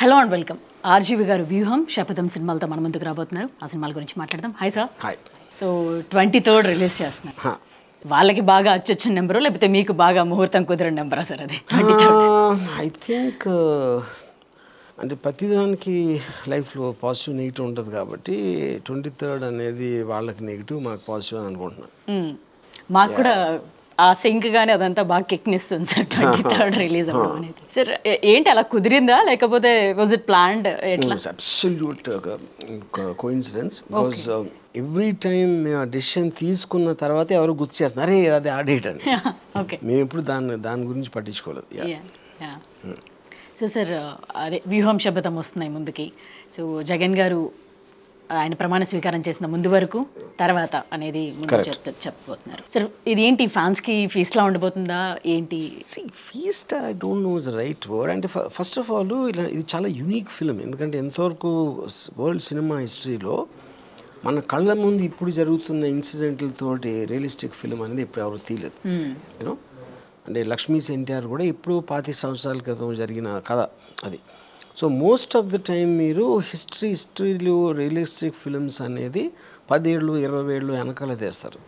Hello and welcome. RGV గారు వ్యూహం శపథం సినిమాలతో మన ముందుకు రాబోతున్నారు. ఆ సినిమాల గురించి మాట్లాడదాం. Hi sir. Hi. So 23rd release చేస్తున్నారు. వాళ్ళకి బాగా అచ్చొచ్చిన నెంబరు లేకపోతే మీకు బాగా ముహూర్తం కుదిరిన నెంబరా సార్ అది? ఐ థింక్ అంటే ప్రతిదానికి లైఫ్లో పాజిటివ్ నెగిటివ్ ఉంటుంది కాబట్టి 23rd అనేది వాళ్ళకి నెగిటివ్, మాకు పాజిటివ్ అని అనుకుంటున్నాను. మాకు కూడా ఆ సింక్ గానీ అదంతా బాగా కిక్నిస్తుంది సార్ 23rd రిలీజ్ అవ్వడం అనేది. సార్ ఏంటి అలా కుదిరిందా లేకపోతే వాజ్ ఇట్ ప్లాన్డ్? ఎట్లా? Absolute coincidence. Because every time మేము ఆ డెసిషన్ తీసుకున్న తర్వాత ఎవరు గుర్తు చేస్తున్నారు, అరే అది ఆ డేట్ అని. ఓకే, మేము ఎప్పుడు దాని గురించి పట్టించుకోలేదు. సో సార్ అదే వ్యూహం శపథం వస్తున్నాయి ముందుకి. సో జగన్ గారు ఆయన ప్రమాణ స్వీకారం చేసిన ముందు వరకు తర్వాత అనేది ముందు చెప్పబోతున్నారు. సార్ ఇది ఏంటి ఫ్యాన్స్కి ఫీస్ట్లా ఉండబోతుందా ఏంటి? Feast I don't know is right word. అంటే ఫస్ట్ ఆఫ్ ఆల్ ఇది చాలా యూనిక్ ఫిల్మ్. ఎందుకంటే ఎంతవరకు వరల్డ్ సినిమా హిస్టరీలో మన కళ్ళ ముందు ఇప్పుడు జరుగుతున్న ఇన్సిడెంట్లతోటి రియలిస్టిక్ ఫిల్మ్ అనేది ఇప్పుడు ఎవరు తీయలేదు. యూనో అంటే లక్ష్మీ ఎన్టీఆర్ కూడా ఇప్పుడు 25 సంవత్సరాల క్రితం జరిగిన కథ అది. So most of the time మీరు హిస్టరీలో రియలిస్టిక్ ఫిల్మ్స్ అనేది 10 ఏళ్ళు 20 ఏళ్ళు వెనకాల తీస్తారు.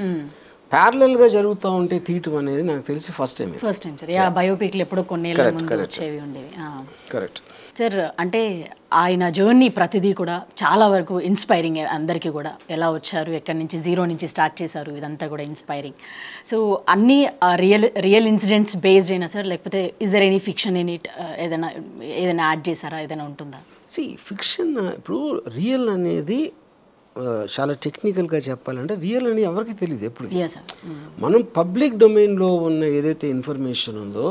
ప్యారలల్గా జరుగుతూ ఉంటే తీయటం అనేది నాకు తెలిసి ఫస్ట్ టైం సార్. బయోపిక్లు ఎప్పుడో కొన్ని వచ్చేవి ఉండేవి. Correct sir. అంటే ఆయన జర్నీ ప్రతిదీ కూడా చాలా వరకు ఇన్స్పైరింగ్. అందరికీ కూడా ఎలా వచ్చారు, ఎక్కడి నుంచి జీరో నుంచి స్టార్ట్ చేశారు, ఇదంతా కూడా ఇన్స్పైరింగ్. సో అన్నీ రియల్ ఇన్సిడెంట్స్ బేస్డ్ అయినా సార్ లేకపోతే is there any fiction in it? ఏదైనా యాడ్ చేశారా? ఏదైనా ఉంటుందా? ఫిక్షన్ ఇప్పుడు రియల్ అనేది చాలా టెక్నికల్గా చెప్పాలంటే రియల్ అని ఎవరికి తెలియదు ఎప్పుడు. మనం పబ్లిక్ డొమైన్లో ఉన్న ఏదైతే ఇన్ఫర్మేషన్ ఉందో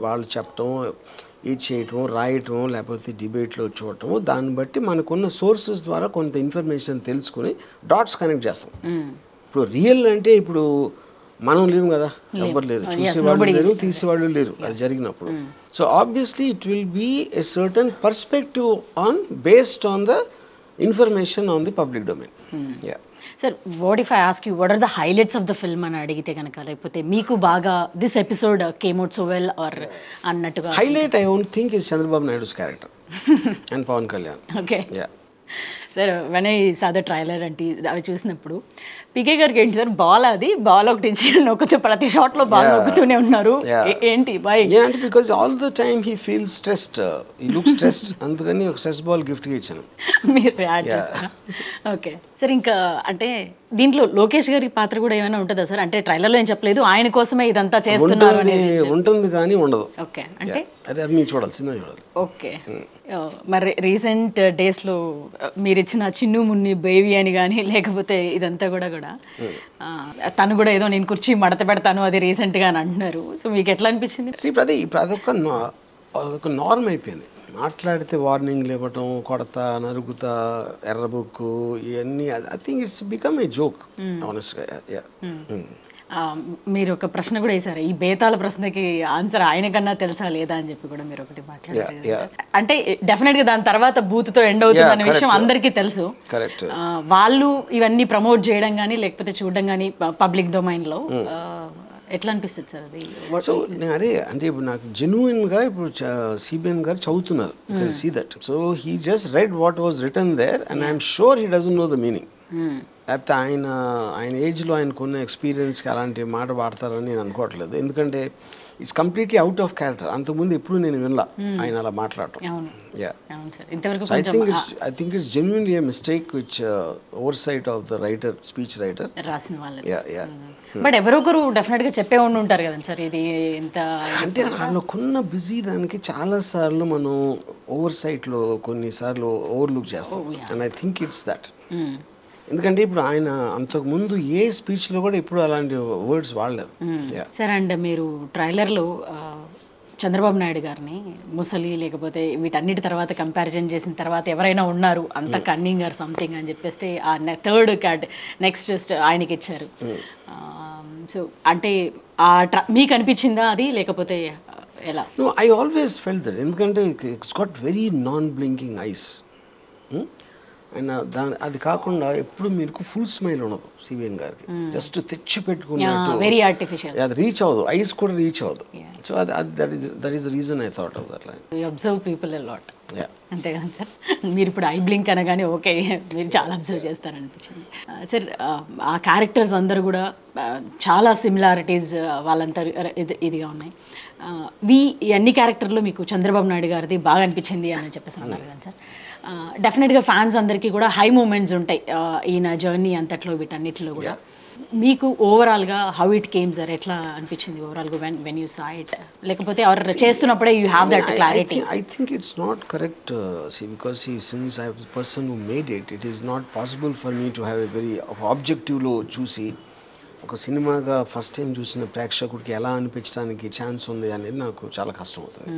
వాళ్ళు చెప్పటం, ఇది చేయటం, రాయటం, లేకపోతే డిబేట్లో చూడటం, దాన్ని బట్టి మనకున్న సోర్సెస్ ద్వారా కొంత ఇన్ఫర్మేషన్ తెలుసుకుని డాట్స్ కనెక్ట్ చేస్తాం. ఇప్పుడు రియల్ అంటే ఇప్పుడు మనం లేము కదా, ఎవరు లేరు, చూసేవాళ్ళు లేరు, తీసేవాళ్ళు లేరు అది జరిగినప్పుడు. So obviously it will be a certain perspective on based on the information on the public domain. Sir, what if I ask you what are the highlights of the film అని అడిగితే కనుక, లేకపోతే మీకు బాగా this episode came out so well or అన్నట్టుగా? Highlight I don't think is Chandrababu Naidu's character and Pawan Kalyan. Okay. Yeah. Sir when I saw the trailer అంటే అవి చూసినప్పుడు పీకే గారికి ఏంటి సార్, బాల్ ఒకటి ఇచ్చి నొక్కుతూ ప్రతి షాట్లో బాల్ నొక్కుతూనే ఉన్నారు. ఏంటి బాయ్? అంటే because all the time he feels stressed, he looks stressed, అందుకని ఒక స్ట్రెస్ బాల్ గిఫ్ట్గా ఇచ్చాను. మీరు యాడ్ చేస్తారా? Okay sir. ఇంకా అంటే దీంట్లో లోకేష్ గారి పాత్ర కూడా ఏమైనా ఉంటుందా సార్? అంటే ట్రైలర్లో ఏం చెప్పలేదు, ఆయన కోసమే ఇదంతా చేస్తున్నారు అనేది. ఉంటుంది కానీ ఉండదు. ఓకే, అంటే అదే మీరు చూడాలి, సినిమా చూడాలి. ఓకే. మరి రీసెంట్ డేస్లో మీరు ఇచ్చిన చిన్ను మున్ని బేబీ అని కానీ లేకపోతే ఇదంతా కూడా తను కూడా ఏదో నేను కుర్చీ మడత పెడతాను అది రీసెంట్గా అని అంటున్నారు. సో మీకు ఎట్లా అనిపించింది? ఇప్పుడు అదొక నార్మ్ అయిపోయింది. మాట్లాడితే వార్నింగ్లు ఇవ్వటం, కొడతా, నరుగుతా, ఎర్రబుక్కు, ఇవన్నీ I think it's become a joke ఆనెస్ట్గా. మీరు ఒక ప్రశ్న కూడా వేశారు, ఈ బేతాళ ప్రశ్నకి ఆన్సర్ ఆయన కన్నా తెలుసా లేదా అని చెప్పి కూడా మీరు ఒకటి మాట్లాడారు. అంటే డెఫినెట్గా దాని తర్వాత బూత్తో ఎండ్ అవుతుంది అనే విషయం అందరికీ తెలుసు. వాళ్ళు ఇవన్నీ ప్రమోట్ చేయడం కానీ లేకపోతే చూడడం కానీ పబ్లిక్ డొమైన్లో ఎట్లా అనిపిస్తుంది సార్ అది? సో అదే అంటే ఇప్పుడు నాకు జెన్యున్గా ఇప్పుడు సిబిఎన్ గారు చదువుతున్నారు, see that. So he just read what was written there and I'm sure he doesn't know the meaning. లేకపోతే ఆయన ఏజ్లో ఆయనకున్న ఎక్స్పీరియన్స్కి అలాంటి మాట వాడతారని నేను అనుకోవట్లేదు. ఎందుకంటే it's completely out of character. అంతకుముందు ఎప్పుడు నేను వినలా ఆయన అలా మాట్లాడటం. I think it's genuinely a mistake which oversight of the writer, speech writer రాసిన వాళ్ళు. బట్ ఎవరొకరు డెఫినెట్గా చెప్పే ఉంటారు కదండి సార్ ఇది ఎంత అంటే వాళ్ళకున్న బిజీ దానికి చాలాసార్లు మనం ఓవర్ సైట్లో కొన్నిసార్లు ఓవర్లుక్ చేస్తాం. And I think it's that. ఎందుకంటే ఇప్పుడు ఆయన అంతకుముందు ఏ స్పీచ్లో కూడా ఇప్పుడు అలాంటి వర్డ్స్ వాడలేదు సార్. అండ్ మీరు ట్రైలర్లో చంద్రబాబు నాయుడు గారిని ముసలి లేకపోతే వీటన్నిటి తర్వాత కంపారిజన్ చేసిన తర్వాత ఎవరైనా ఉన్నారు అంత కన్నింగ్ ఆర్ సంథింగ్ అని చెప్పేస్తే ఆ థర్డ్ క్యాట్ నెక్స్ట్ ఆయనకి ఇచ్చారు. సో అంటే మీకు అనిపించిందా అది లేకపోతే ఎలా? I always felt that. ఎందుకంటే it's got very non blinking eyes ఆయన అది కాకుండా ఎప్పుడు మీకు ఫుల్ స్మైల్ ఉండదు సివిఎన్ గారికి, జస్ట్ తెచ్చి పెట్టుకున్నట్టు, వెరీ ఆర్టిఫిషియల్, అది రీచ్ అవ్వదు, ఐస్ కూడా రీచ్ అవ్వదు. So that is the reason I thought of that line. You observe people a lot, అంతే కదా సార్? మీరు ఇప్పుడు ఐ బ్లింక్ అనగానే ఓకే మీరు చాలా అబ్జర్వ్ చేస్తారనిపించింది సార్. ఆ క్యారెక్టర్స్ అందరూ కూడా చాలా సిమిలారిటీస్ వాళ్ళంతా ఇదిగా ఉన్నాయి. ఈ అన్ని క్యారెక్టర్లు మీకు చంద్రబాబు నాయుడు గారిది బాగా అనిపించింది అని చెప్పేసి అన్నారు కదా సార్. డెఫినెట్గా ఫ్యాన్స్ అందరికీ కూడా హై మూమెంట్స్ ఉంటాయి ఈయన జర్నీ అంతట్లో వీటన్నిటిలో కూడా. మీకు ఓవరాల్గా హౌ ఇట్ కేమ్ సార్, ఎట్లా అనిపించింది ఓవరాల్గా వెన్ యూ సా ఇట్? లేకపోతే ఎవరు చేస్తున్నప్పుడే you have that clarity? I think it's not correct, because since I was the person who made it, it is not possible for me to have a very objective లో చూసి ఒక సినిమాగా first time చూసిన ప్రేక్షకుడికి ఎలా అనిపించడానికి chance ఉంది అనేది నాకు చాలా కష్టం అవుతుంది.